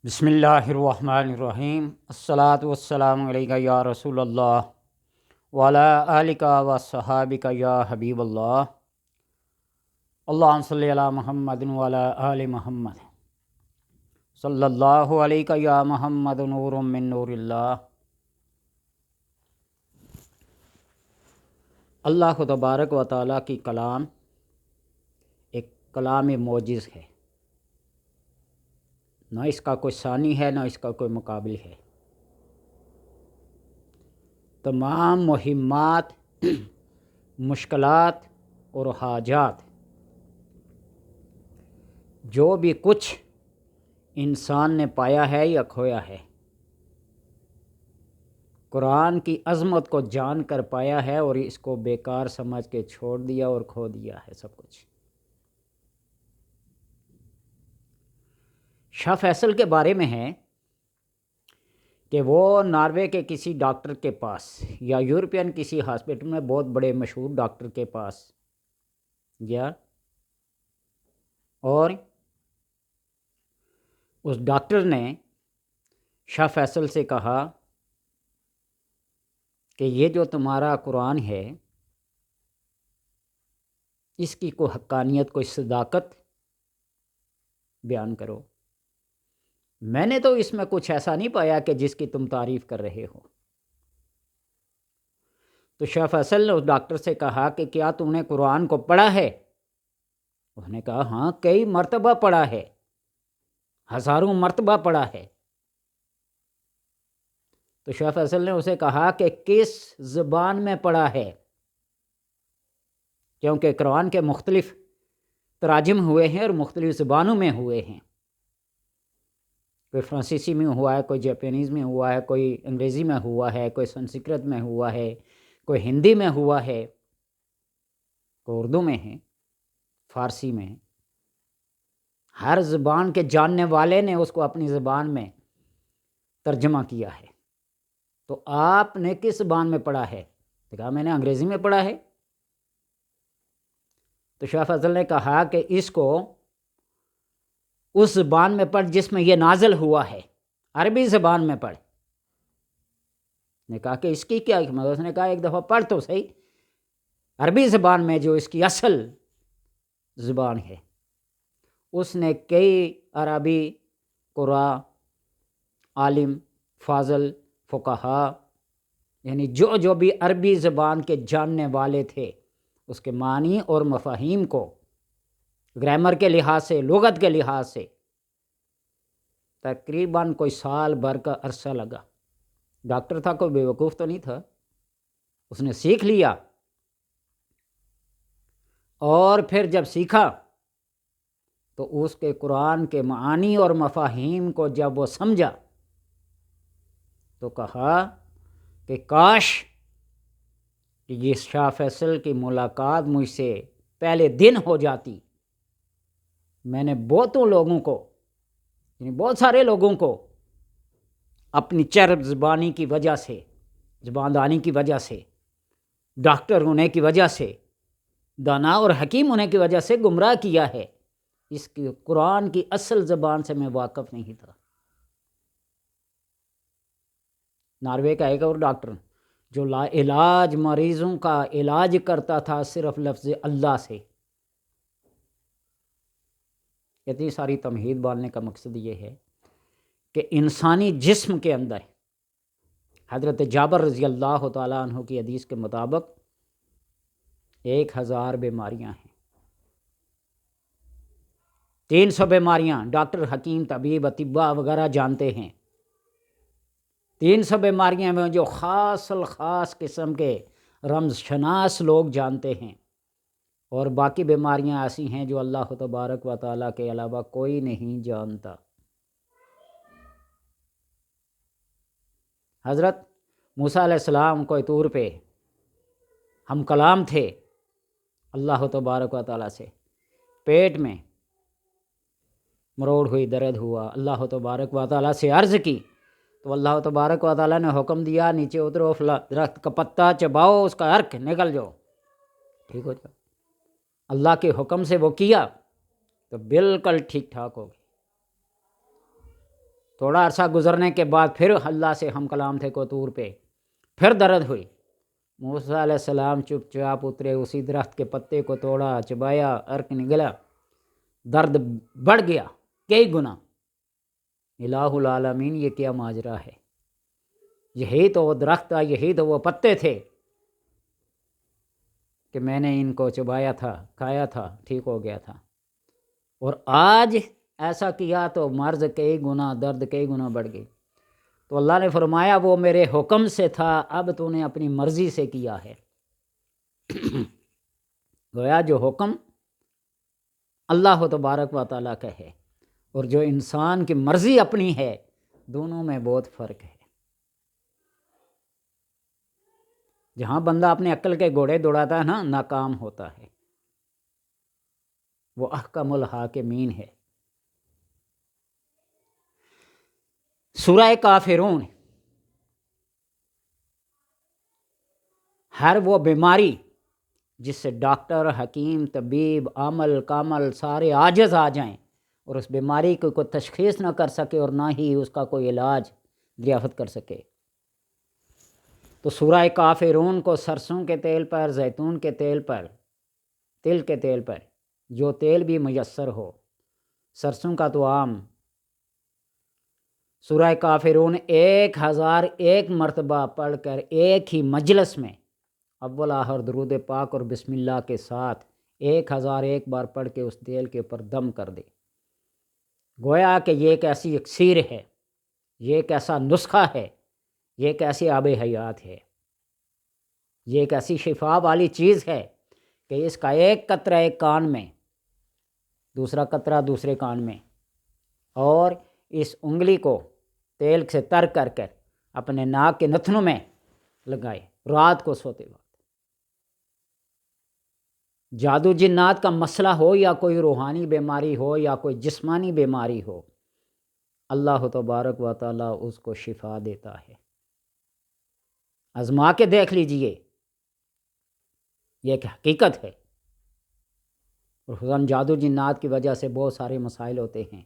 بسم اللہ الرحمن الرحیم الصلاۃ والسلام علیکہ یا رسول اللہ وعلی آلک و صحابک یا حبیب اللہ اللہم صلی علی محمد وعلی آل محمد صلی اللہ علیکہ یا محمد نور من نور اللہ۔ اللہ کو تبارک و تعالیٰ کی کلام ایک کلام معجز ہے، نہ اس کا کوئی ثانی ہے نہ اس کا کوئی مقابل ہے۔ تمام مہمات، مشکلات اور حاجات، جو بھی کچھ انسان نے پایا ہے یا کھویا ہے، قرآن کی عظمت کو جان کر پایا ہے اور اس کو بیکار سمجھ کے چھوڑ دیا اور کھو دیا ہے سب کچھ۔ شاہ فیصل کے بارے میں ہے کہ وہ ناروے کے کسی ڈاکٹر کے پاس یا یورپین کسی ہاسپٹل میں بہت بڑے مشہور ڈاکٹر کے پاس گیا اور اس ڈاکٹر نے شاہ فیصل سے کہا کہ یہ جو تمہارا قرآن ہے اس کی کوئی حقانیت، کوئی صداقت بیان کرو۔ میں نے تو اس میں کچھ ایسا نہیں پایا کہ جس کی تم تعریف کر رہے ہو۔ تو شاہ فیصل نے اس ڈاکٹر سے کہا کہ کیا تم نے قرآن کو پڑھا ہے؟ اس نے کہا ہاں، کئی مرتبہ پڑھا ہے، ہزاروں مرتبہ پڑھا ہے۔ تو شاہ فیصل نے اسے کہا کہ کس زبان میں پڑھا ہے؟ کیونکہ قرآن کے مختلف تراجم ہوئے ہیں اور مختلف زبانوں میں ہوئے ہیں۔ کوئی فرانسیسی میں ہوا ہے، کوئی جاپانیز میں ہوا ہے، کوئی انگریزی میں ہوا ہے، کوئی سنسکرت میں ہوا ہے، کوئی ہندی میں ہوا ہے، کوئی اردو میں ہے، فارسی میں ہے۔ ہر زبان کے جاننے والے نے اس کو اپنی زبان میں ترجمہ کیا ہے۔ تو آپ نے کس زبان میں پڑھا ہے؟ تو کہا میں نے انگریزی میں پڑھا ہے۔ تو شاہ فضل نے کہا کہ اس کو اس زبان میں پڑھ جس میں یہ نازل ہوا ہے، عربی زبان میں پڑھ۔ نے کہا کہ اس کی کیا حکمت؟ اس نے کہا ایک دفعہ پڑھ تو صحیح عربی زبان میں جو اس کی اصل زبان ہے۔ اس نے کئی عربی قراء، عالم، فاضل، فقہا، یعنی جو بھی عربی زبان کے جاننے والے تھے، اس کے معنی اور مفاہیم کو گرامر کے لحاظ سے، لغت کے لحاظ سے تقریباً کوئی سال بھر کا عرصہ لگا۔ ڈاکٹر تھا، کوئی بیوقوف تو نہیں تھا، اس نے سیکھ لیا۔ اور پھر جب سیکھا تو اس کے قرآن کے معانی اور مفاہیم کو جب وہ سمجھا تو کہا کہ کاش کہ یہ شاہ فیصل کی ملاقات مجھ سے پہلے دن ہو جاتی۔ میں نے بہتوں لوگوں کو، یعنی بہت سارے لوگوں کو اپنی چرب زبانی کی وجہ سے، زباندانی کی وجہ سے، ڈاکٹر ہونے کی وجہ سے، دانا اور حکیم ہونے کی وجہ سے گمراہ کیا ہے۔ اس کی قرآن کی اصل زبان سے میں واقف نہیں تھا۔ ناروے کا ایک اور ڈاکٹر جو لا علاج مریضوں کا علاج کرتا تھا صرف لفظ اللہ سے۔ اتنی ساری تمہید باندھنے کا مقصد یہ ہے کہ انسانی جسم کے اندر حضرت جابر رضی اللہ تعالیٰ عنہ کی حدیث کے مطابق 1000 بیماریاں ہیں، 300 بیماریاں ڈاکٹر، حکیم، طبیب، اطباء وغیرہ جانتے ہیں۔ 300 بیماریاں میں جو خاص الخاص قسم کے رمز شناس لوگ جانتے ہیں، اور باقی بیماریاں ایسی ہیں جو اللہ تبارک و تعالیٰ کے علاوہ کوئی نہیں جانتا۔ حضرت موسیٰ علیہ السلام کوئی طور پہ ہم کلام تھے اللہ تبارک و تعالیٰ سے، پیٹ میں مروڑ ہوئی، درد ہوا، اللہ تبارک و تعالیٰ سے عرض کی تو اللہ تبارک و تعالیٰ نے حکم دیا نیچے اترو، درخت کا پتا چباؤ، اس کا عرق نکل جاؤ، ٹھیک ہو جاؤ۔ اللہ کے حکم سے وہ کیا تو بالکل ٹھیک ٹھاک ہو گئی۔ تھوڑا عرصہ گزرنے کے بعد پھر اللہ سے ہم کلام تھے کو طور پہ، پھر درد ہوئی۔ موسیٰ علیہ السلام چپ چاپ اترے، اسی درخت کے پتے کو توڑا، چبایا، عرق نگلا، درد بڑھ گیا کئی گنا۔ الہ العالمین یہ کیا ماجرا ہے؟ یہی تو وہ درخت تھا، یہی تو وہ پتے تھے کہ میں نے ان کو چبایا تھا، کھایا تھا، ٹھیک ہو گیا تھا، اور آج ایسا کیا تو مرض کئی گنا، درد کئی گنا بڑھ گئی۔ تو اللہ نے فرمایا وہ میرے حکم سے تھا، اب تو نے اپنی مرضی سے کیا ہے۔ گویا جو حکم اللہ تبارک و تعالیٰ کا ہے اور جو انسان کی مرضی اپنی ہے، دونوں میں بہت فرق ہے۔ جہاں بندہ اپنے عقل کے گھوڑے دوڑاتا ہے نا، ناکام ہوتا ہے، وہ احکم الحاکمین ہے۔ سورہ کافرون، ہر وہ بیماری جس سے ڈاکٹر، حکیم، طبیب، عامل کامل سارے عاجز آ جائیں اور اس بیماری کو کوئی تشخیص نہ کر سکے اور نہ ہی اس کا کوئی علاج دریافت کر سکے، تو سورہ کافرون کو سرسوں کے تیل پر، زیتون کے تیل پر، تل کے تیل پر، جو تیل بھی میسر ہو، سرسوں کا تو عام، سورہ کافرون 1001 مرتبہ پڑھ کر ایک ہی مجلس میں اول آخر درود پاک اور بسم اللہ کے ساتھ 1001 بار پڑھ کے اس تیل کے اوپر دم کر دے۔ گویا کہ یہ ایک ایسی اکسیر ہے، یہ ایک ایسا نسخہ ہے، یہ ایک ایسی آب حیات ہے، یہ ایک ایسی شفا والی چیز ہے کہ اس کا ایک قطرہ ایک کان میں، دوسرا قطرہ دوسرے کان میں، اور اس انگلی کو تیل سے تر کر کر اپنے ناک کے نتنوں میں لگائے رات کو سوتے وقت۔ جادو جنات کا مسئلہ ہو یا کوئی روحانی بیماری ہو یا کوئی جسمانی بیماری ہو، اللہ تبارک و تعالیٰ اس کو شفا دیتا ہے۔ آزما کے دیکھ لیجئے، یہ ایک حقیقت ہے۔ اور خصوصاً جادو جنات کی وجہ سے بہت سارے مسائل ہوتے ہیں،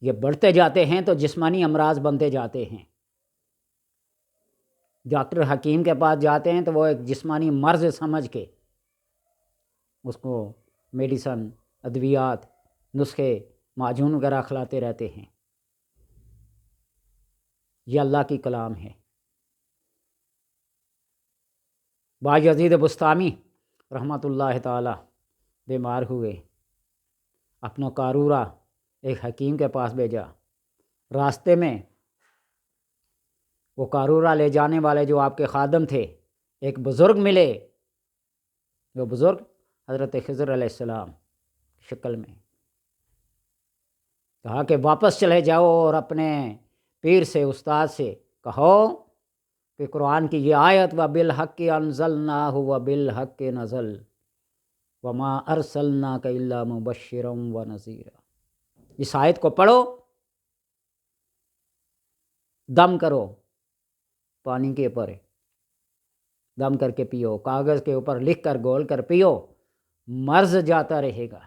یہ بڑھتے جاتے ہیں تو جسمانی امراض بنتے جاتے ہیں۔ ڈاکٹر حکیم کے پاس جاتے ہیں تو وہ ایک جسمانی مرض سمجھ کے اس کو میڈیسن، ادویات، نسخے، معجون وغیرہ کھلاتے رہتے ہیں۔ یہ اللہ کی کلام ہے۔ بایزید بستامی رحمۃ اللہ تعالی بیمار ہوئے، اپنا قارورہ ایک حکیم کے پاس بھیجا، راستے میں وہ قارورہ لے جانے والے جو آپ کے خادم تھے ایک بزرگ ملے، جو بزرگ حضرت خضر علیہ السلام کی شکل میں، کہا کہ واپس چلے جاؤ اور اپنے پیر سے، استاد سے کہو کہ قرآن کی یہ آیت وَبِالْحَقِّ أَنزَلْنَاهُ وَبِالْحَقِّ نَزَلَ وَمَا أَرْسَلْنَاكَ إِلَّا مُبَشِّرًا وَنَذِيرًا، اس آیت کو پڑھو، دم کرو، پانی کے اوپر دم کر کے پیو، کاغذ کے اوپر لکھ کر گول کر پیو، مرض جاتا رہے گا۔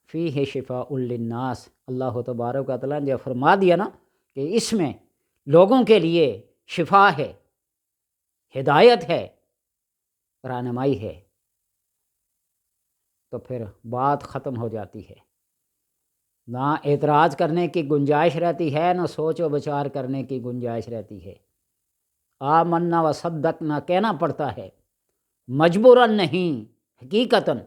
فیہ شفاء للناس، اللہ تبارک و تعالیٰ نے جب فرما دیا نا کہ اس میں لوگوں کے لیے شفا ہے، ہدایت ہے، رہنمائی ہے، تو پھر بات ختم ہو جاتی ہے، نہ اعتراض کرنے کی گنجائش رہتی ہے، نہ سوچ و بچار کرنے کی گنجائش رہتی ہے۔ آمنا و صدقنا کہنا پڑتا ہے، مجبوراً نہیں، حقیقتاً۔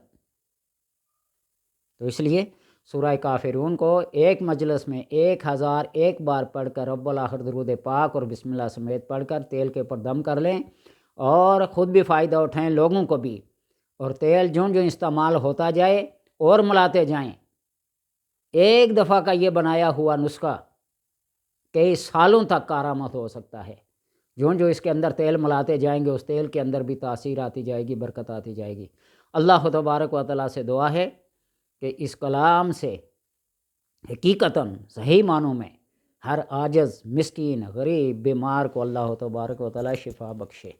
تو اس لیے سورہ کافرون کو ایک مجلس میں 1001 بار پڑھ کر رب الآخر درود پاک اور بسم اللہ سمیت پڑھ کر تیل کے اوپر دم کر لیں اور خود بھی فائدہ اٹھائیں، لوگوں کو بھی، اور تیل جو استعمال ہوتا جائے اور ملاتے جائیں۔ ایک دفعہ کا یہ بنایا ہوا نسخہ کئی سالوں تک کارآمد ہو سکتا ہے۔ جو اس کے اندر تیل ملاتے جائیں گے، اس تیل کے اندر بھی تاثیر آتی جائے گی، برکت آتی جائے گی۔ اللہ تبارک و تعالیٰ سے دعا ہے کہ اس کلام سے حقیقتاً صحیح معنوں میں ہر عاجز، مسکین، غریب، بیمار کو اللہ تبارک و تعالیٰ شفا بخشے۔